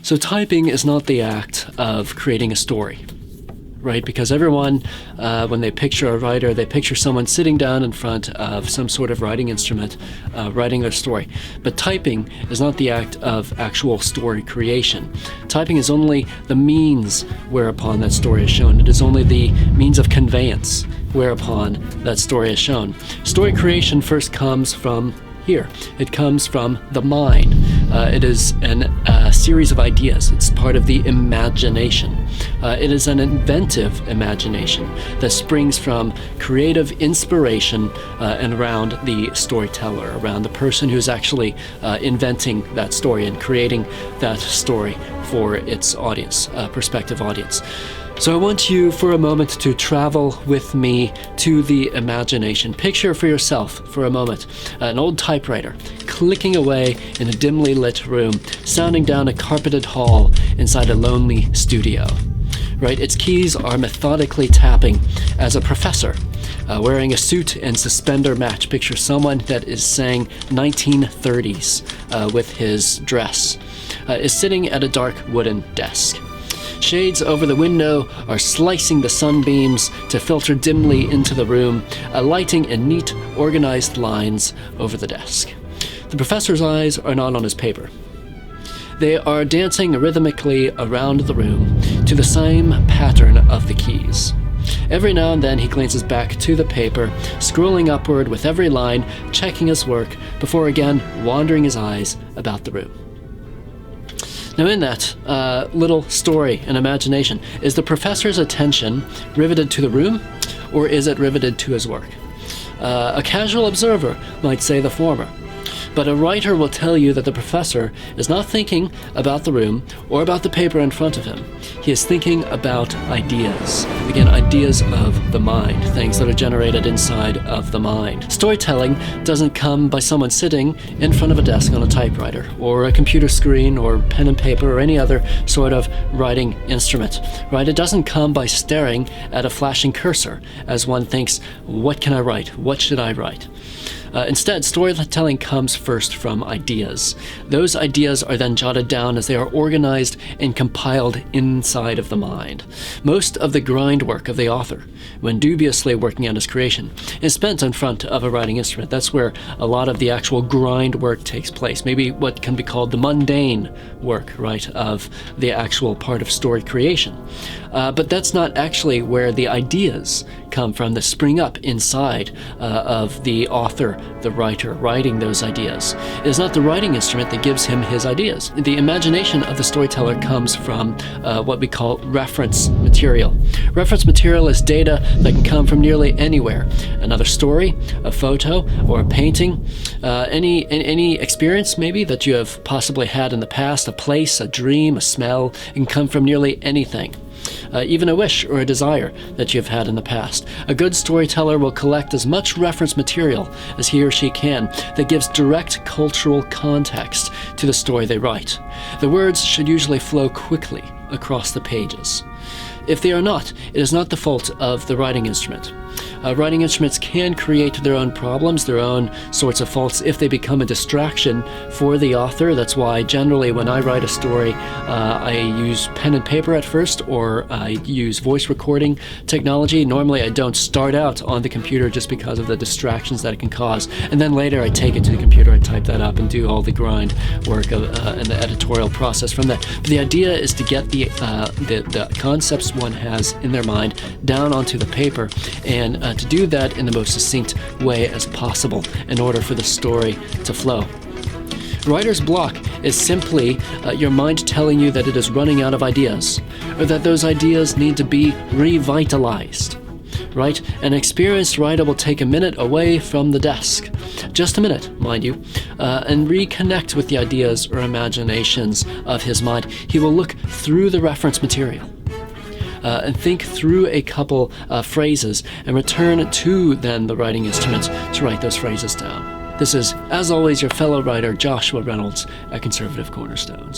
So typing is not the act of creating a story, right? Because everyone, when they picture a writer, they picture someone sitting down in front of some sort of writing instrument, writing their story. But typing is not the act of actual story creation. Typing is only the means whereupon that story is shown. It is only the means of conveyance whereupon that story is shown. Story creation first comes from here. It comes from the mind. It is a series of ideas. It's part of the imagination. It is an inventive imagination that springs from creative inspiration and around the storyteller, around the person who's actually inventing that story and creating that story for its audience, prospective audience. So I want you for a moment to travel with me to the imagination. Picture for yourself for a moment an old typewriter clicking away in a dimly lit room, sounding down a carpeted hall inside a lonely studio. Right? Its keys are methodically tapping as a professor wearing a suit and suspender match. Picture someone that is saying 1930s with his dress, is sitting at a dark wooden desk. Shades over the window are slicing the sunbeams to filter dimly into the room, lighting in neat, organized lines over the desk. The professor's eyes are not on his paper. They are dancing rhythmically around the room to the same pattern of the keys. Every now and then he glances back to the paper, scrolling upward with every line, checking his work, before again wandering his eyes about the room. Now in that little story and imagination, is the professor's attention riveted to the room, or is it riveted to his work? A casual observer might say the former, but a writer will tell you that the professor is not thinking about the room or about the paper in front of him. He is thinking about ideas. Again, ideas of the mind, things that are generated inside of the mind. Storytelling doesn't come by someone sitting in front of a desk on a typewriter, or a computer screen, or pen and paper, or any other sort of writing instrument, right? It doesn't come by staring at a flashing cursor as one thinks, what can I write? What should I write? Instead, storytelling comes first from ideas. Those ideas are then jotted down as they are organized and compiled inside of the mind. Most of the grind work of the author, when dubiously working on his creation, is spent in front of a writing instrument. That's where a lot of the actual grind work takes place. Maybe what can be called the mundane work, right, of the actual part of story creation. But that's not actually where the ideas come from that spring up inside of the author, the writer, writing those ideas. It is not the writing instrument that gives him his ideas. The imagination of the storyteller comes from what we call reference material. Reference material is data that can come from nearly anywhere. Another story, a photo, or a painting, any experience maybe that you have possibly had in the past, a place, a dream, a smell. It can come from nearly anything. Even a wish or a desire that you've had in the past. A good storyteller will collect as much reference material as he or she can that gives direct cultural context to the story they write. The words should usually flow quickly across the pages. If they are not, it is not the fault of the writing instrument. Writing instruments can create their own problems, their own sorts of faults, if they become a distraction for the author. That's why generally when I write a story, I use pen and paper at first, or I use voice recording technology. Normally I don't start out on the computer just because of the distractions that it can cause. And then later I take it to the computer, I type that up and do all the grind work of, and the editorial process from that. But the idea is to get the concepts one has in their mind down onto the paper, and to do that in the most succinct way as possible in order for the story to flow. Writer's block is simply your mind telling you that it is running out of ideas, or that those ideas need to be revitalized. Right? An experienced writer will take a minute away from the desk, just a minute, mind you, and reconnect with the ideas or imaginations of his mind. He will look through the reference material. And think through a couple phrases and return to then the writing instrument to write those phrases down. This is, as always, your fellow writer Joshua Reynolds at Conservative Cornerstones.